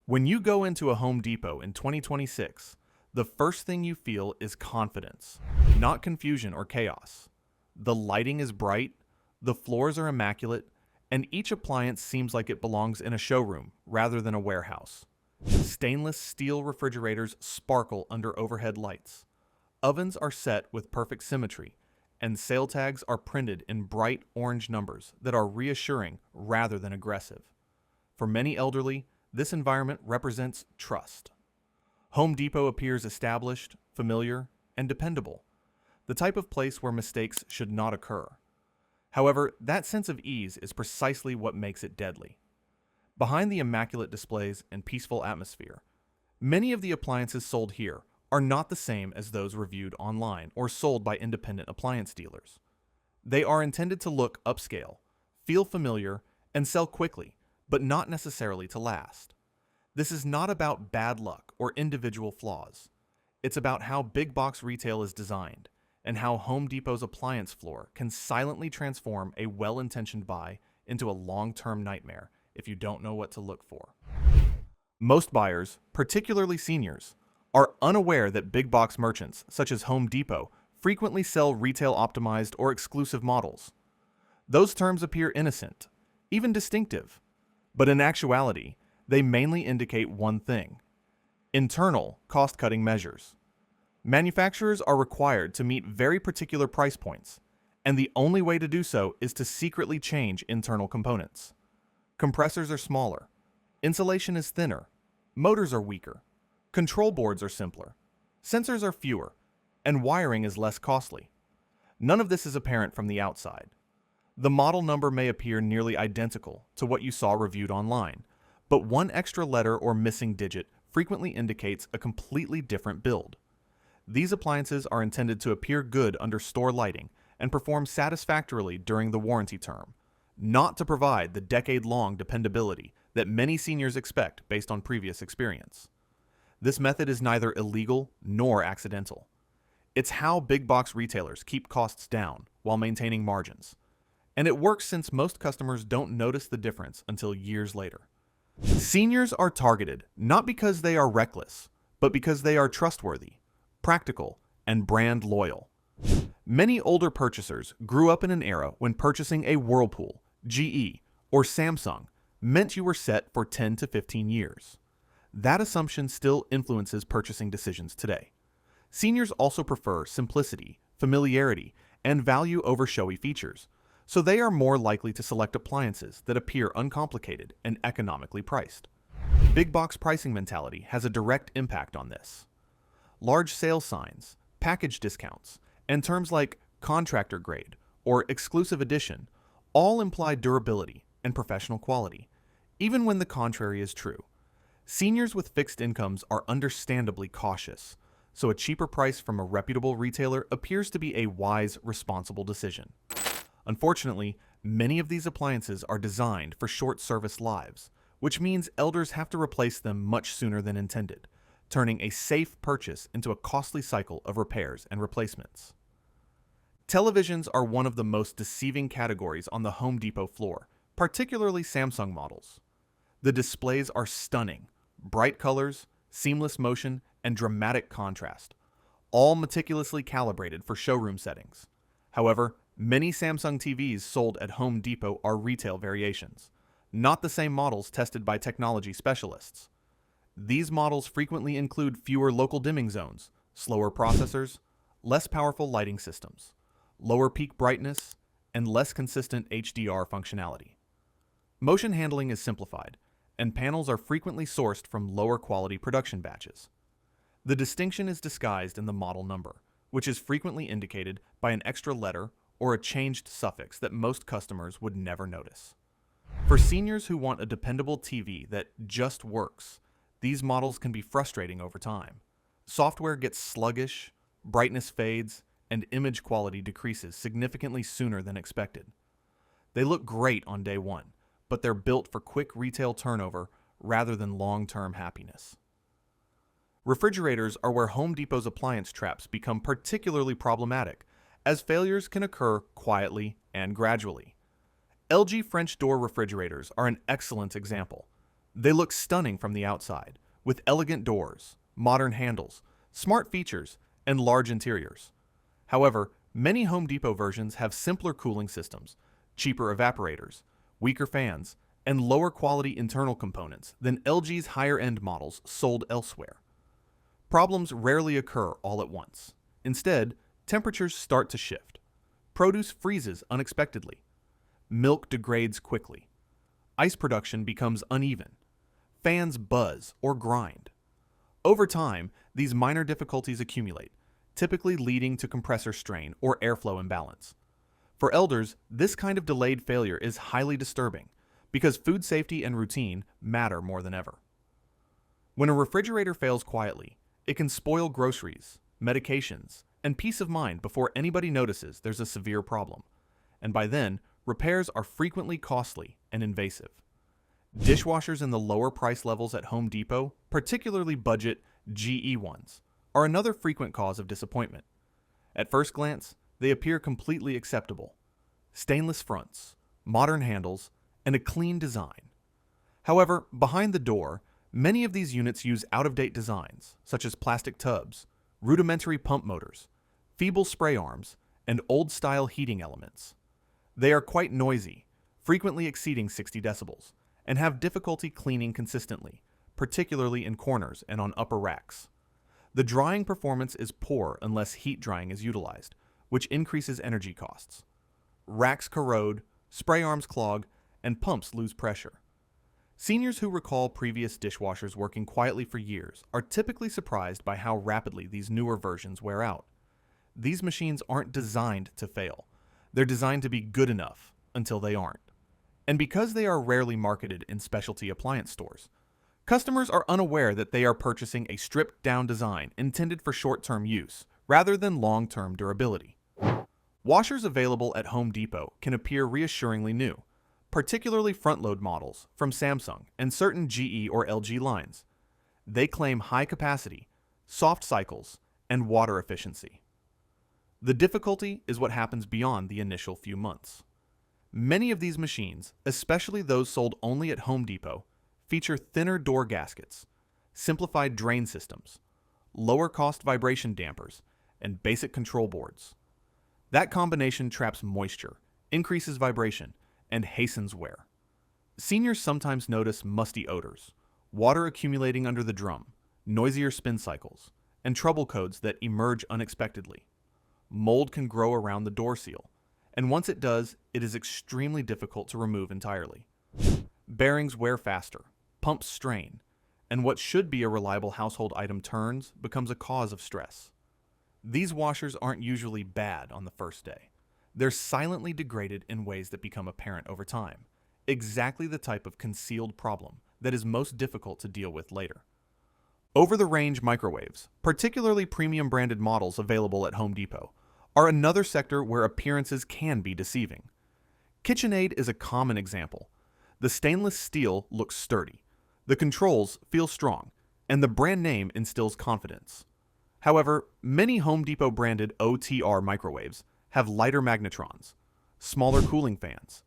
When you go into a Home Depot in 2026, the first thing you feel is confidence, not confusion or chaos. The lighting is bright, the floors are immaculate, and each appliance seems like it belongs in a showroom rather than a warehouse. Stainless steel refrigerators sparkle under overhead lights. Ovens are set with perfect symmetry, and sale tags are printed in bright orange numbers that are reassuring rather than aggressive. For many elderly, this environment represents trust. Home Depot appears established, familiar, and dependable, the type of place where mistakes should not occur. However, that sense of ease is precisely what makes it deadly. Behind the immaculate displays and peaceful atmosphere, many of the appliances sold here are not the same as those reviewed online or sold by independent appliance dealers. They are intended to look upscale, feel familiar, and sell quickly, but not necessarily to last. This is not about bad luck or individual flaws. It's about how big box retail is designed and how Home Depot's appliance floor can silently transform a well-intentioned buy into a long-term nightmare if you don't know what to look for. Most buyers, particularly seniors, are unaware that big box merchants such as Home Depot frequently sell retail-optimized or exclusive models. Those terms appear innocent, even distinctive, but in actuality, they mainly indicate one thing: internal cost-cutting measures. Manufacturers are required to meet very particular price points, and the only way to do so is to secretly change internal components. Compressors are smaller, insulation is thinner, motors are weaker, control boards are simpler, sensors are fewer, and wiring is less costly. None of this is apparent from the outside. The model number may appear nearly identical to what you saw reviewed online, but one extra letter or missing digit frequently indicates a completely different build. These appliances are intended to appear good under store lighting and perform satisfactorily during the warranty term, not to provide the decade-long dependability that many seniors expect based on previous experience. This method is neither illegal nor accidental. It's how big box retailers keep costs down while maintaining margins. And it works since most customers don't notice the difference until years later. Seniors are targeted not because they are reckless, but because they are trustworthy, practical, and brand loyal. Many older purchasers grew up in an era when purchasing a Whirlpool, GE, or Samsung meant you were set for 10 to 15 years. That assumption still influences purchasing decisions today. Seniors also prefer simplicity, familiarity, and value over showy features, so they are more likely to select appliances that appear uncomplicated and economically priced. Big box pricing mentality has a direct impact on this. Large sale signs, package discounts, and terms like contractor grade or exclusive edition all imply durability and professional quality, even when the contrary is true. Seniors with fixed incomes are understandably cautious, so a cheaper price from a reputable retailer appears to be a wise, responsible decision. Unfortunately, many of these appliances are designed for short service lives, which means elders have to replace them much sooner than intended, turning a safe purchase into a costly cycle of repairs and replacements. Televisions are one of the most deceiving categories on the Home Depot floor, particularly Samsung models. The displays are stunning, bright colors, seamless motion, and dramatic contrast, all meticulously calibrated for showroom settings. However, many Samsung TVs sold at Home Depot are retail variations, not the same models tested by technology specialists. These models frequently include fewer local dimming zones, slower processors, less powerful lighting systems, lower peak brightness, and less consistent HDR functionality. Motion handling is simplified, and panels are frequently sourced from lower quality production batches. The distinction is disguised in the model number, which is frequently indicated by an extra letter or a changed suffix that most customers would never notice. For seniors who want a dependable TV that just works, these models can be frustrating over time. Software gets sluggish, brightness fades, and image quality decreases significantly sooner than expected. They look great on day one, but they're built for quick retail turnover rather than long-term happiness. Refrigerators are where Home Depot's appliance traps become particularly problematic, as failures can occur quietly and gradually. LG French door refrigerators are an excellent example. They look stunning from the outside, with elegant doors, modern handles, smart features, and large interiors. However, many Home Depot versions have simpler cooling systems, cheaper evaporators, weaker fans, and lower quality internal components than LG's higher-end models sold elsewhere. Problems rarely occur all at once. Instead, temperatures start to shift. Produce freezes unexpectedly. Milk degrades quickly. Ice production becomes uneven. Fans buzz or grind. Over time, these minor difficulties accumulate, typically leading to compressor strain or airflow imbalance. For elders, this kind of delayed failure is highly disturbing because food safety and routine matter more than ever. When a refrigerator fails quietly, it can spoil groceries, medications, and peace of mind before anybody notices there's a severe problem. And by then, repairs are frequently costly and invasive. Dishwashers in the lower price levels at Home Depot, particularly budget GE ones, are another frequent cause of disappointment. At first glance, they appear completely acceptable. Stainless fronts, modern handles, and a clean design. However, behind the door, many of these units use out-of-date designs, such as plastic tubs, rudimentary pump motors, feeble spray arms, and old-style heating elements. They are quite noisy, frequently exceeding 60 decibels, and have difficulty cleaning consistently, particularly in corners and on upper racks. The drying performance is poor unless heat drying is utilized, which increases energy costs. Racks corrode, spray arms clog, and pumps lose pressure. Seniors who recall previous dishwashers working quietly for years are typically surprised by how rapidly these newer versions wear out. These machines aren't designed to fail. They're designed to be good enough until they aren't. And because they are rarely marketed in specialty appliance stores, customers are unaware that they are purchasing a stripped-down design intended for short-term use rather than long-term durability. Washers available at Home Depot can appear reassuringly new, particularly front-load models from Samsung and certain GE or LG lines. They claim high capacity, soft cycles, and water efficiency. The difficulty is what happens beyond the initial few months. Many of these machines, especially those sold only at Home Depot, feature thinner door gaskets, simplified drain systems, lower-cost vibration dampers, and basic control boards. That combination traps moisture, increases vibration, and hastens wear. Seniors sometimes notice musty odors, water accumulating under the drum, noisier spin cycles, and trouble codes that emerge unexpectedly. Mold can grow around the door seal, and once it does, it is extremely difficult to remove entirely. Bearings wear faster, pumps strain, and what should be a reliable household item turns becomes a cause of stress. These washers aren't usually bad on the first day. They're silently degraded in ways that become apparent over time, exactly the type of concealed problem that is most difficult to deal with later. Over-the-range microwaves, particularly premium branded models available at Home Depot, are another sector where appearances can be deceiving. KitchenAid is a common example. The stainless steel looks sturdy, the controls feel strong, and the brand name instills confidence. However, many Home Depot branded OTR microwaves have lighter magnetrons, smaller cooling fans,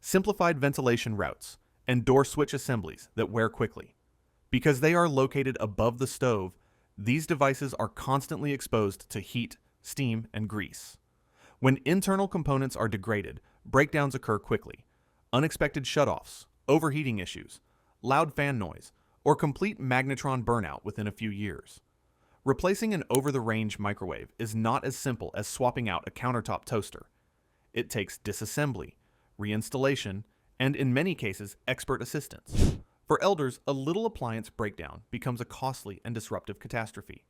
simplified ventilation routes, and door switch assemblies that wear quickly. Because they are located above the stove, these devices are constantly exposed to heat, steam, and grease. When internal components are degraded, breakdowns occur quickly. Unexpected shutoffs, overheating issues, loud fan noise, or complete magnetron burnout within a few years. Replacing an over-the-range microwave is not as simple as swapping out a countertop toaster. It takes disassembly, reinstallation, and in many cases, expert assistance. For elders, a little appliance breakdown becomes a costly and disruptive catastrophe.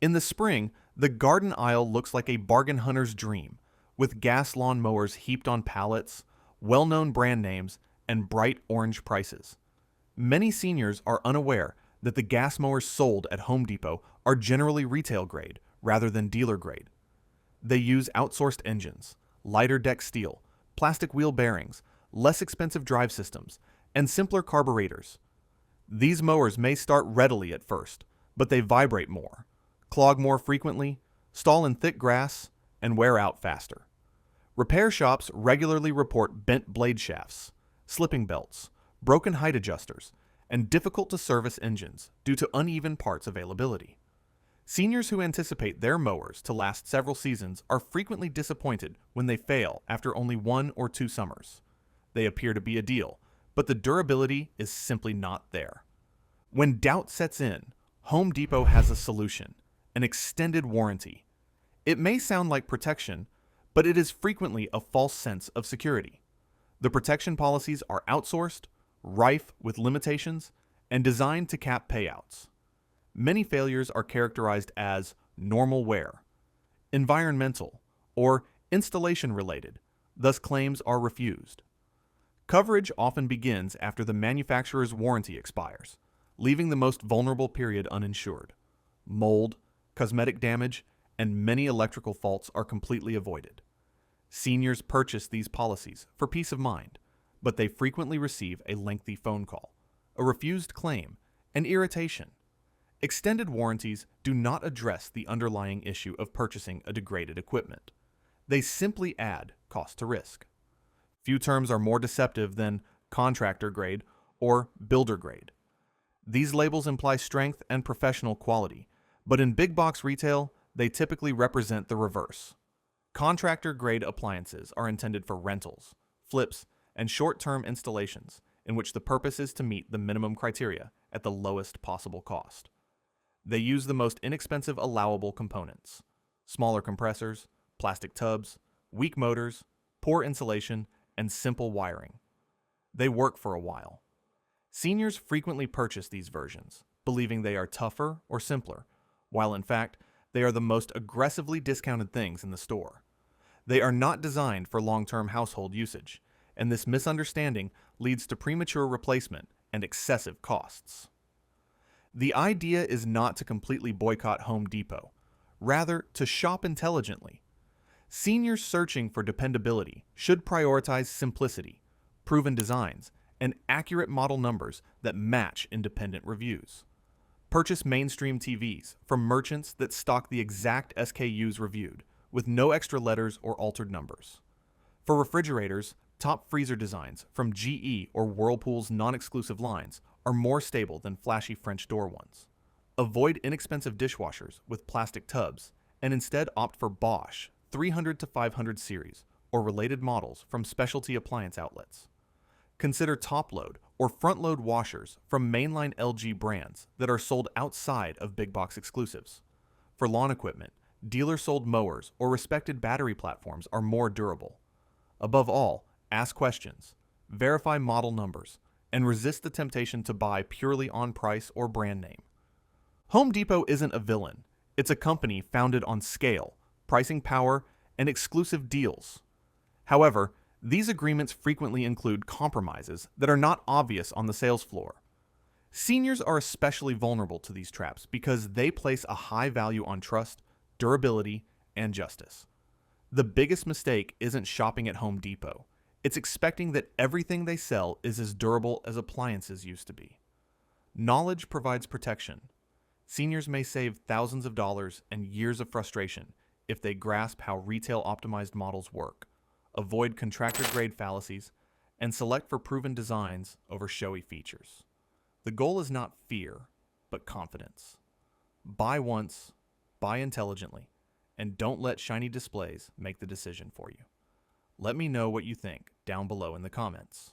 In the spring, the garden aisle looks like a bargain hunter's dream, with gas lawn mowers heaped on pallets, well-known brand names, and bright orange prices. Many seniors are unaware that the gas mowers sold at Home Depot are generally retail grade rather than dealer grade. They use outsourced engines, lighter deck steel, plastic wheel bearings, less expensive drive systems, and simpler carburetors. These mowers may start readily at first, but they vibrate more, clog more frequently, stall in thick grass, and wear out faster. Repair shops regularly report bent blade shafts, slipping belts, broken height adjusters, and difficult to service engines due to uneven parts availability. Seniors who anticipate their mowers to last several seasons are frequently disappointed when they fail after only 1 or 2 summers. They appear to be a deal, but the durability is simply not there. When doubt sets in, Home Depot has a solution: an extended warranty. It may sound like protection, but it is frequently a false sense of security. The protection policies are outsourced, rife with limitations, and designed to cap payouts. Many failures are characterized as normal wear, environmental, or installation-related, thus claims are refused. Coverage often begins after the manufacturer's warranty expires, leaving the most vulnerable period uninsured. Mold, cosmetic damage, and many electrical faults are completely avoided. Seniors purchase these policies for peace of mind, but they frequently receive a lengthy phone call, a refused claim, and irritation. Extended warranties do not address the underlying issue of purchasing a degraded equipment. They simply add cost to risk. Few terms are more deceptive than contractor grade or builder grade. These labels imply strength and professional quality, but in big box retail, they typically represent the reverse. Contractor grade appliances are intended for rentals, flips, and short-term installations in which the purpose is to meet the minimum criteria at the lowest possible cost. They use the most inexpensive allowable components: smaller compressors, plastic tubs, weak motors, poor insulation, and simple wiring. They work for a while. Seniors frequently purchase these versions, believing they are tougher or simpler, while in fact, they are the most aggressively discounted things in the store. They are not designed for long-term household usage, and this misunderstanding leads to premature replacement and excessive costs. The idea is not to completely boycott Home Depot, rather to shop intelligently. Seniors searching for dependability should prioritize simplicity, proven designs, and accurate model numbers that match independent reviews. Purchase mainstream TVs from merchants that stock the exact SKUs reviewed, with no extra letters or altered numbers. For refrigerators, top freezer designs from GE or Whirlpool's non-exclusive lines are more stable than flashy French door ones. Avoid inexpensive dishwashers with plastic tubs and instead opt for Bosch 300 to 500 series or related models from specialty appliance outlets. Consider top-load or front-load washers from mainline LG brands that are sold outside of big box exclusives. For lawn equipment, dealer-sold mowers or respected battery platforms are more durable. Above all, ask questions, verify model numbers, and resist the temptation to buy purely on price or brand name. Home Depot isn't a villain. It's a company founded on scale, pricing power, and exclusive deals. However, these agreements frequently include compromises that are not obvious on the sales floor. Seniors are especially vulnerable to these traps because they place a high value on trust, durability, and justice. The biggest mistake isn't shopping at Home Depot. It's expecting that everything they sell is as durable as appliances used to be. Knowledge provides protection. Seniors may save thousands of dollars and years of frustration if they grasp how retail-optimized models work, avoid contractor-grade fallacies, and select for proven designs over showy features. The goal is not fear, but confidence. Buy once, buy intelligently, and don't let shiny displays make the decision for you. Let me know what you think down below in the comments.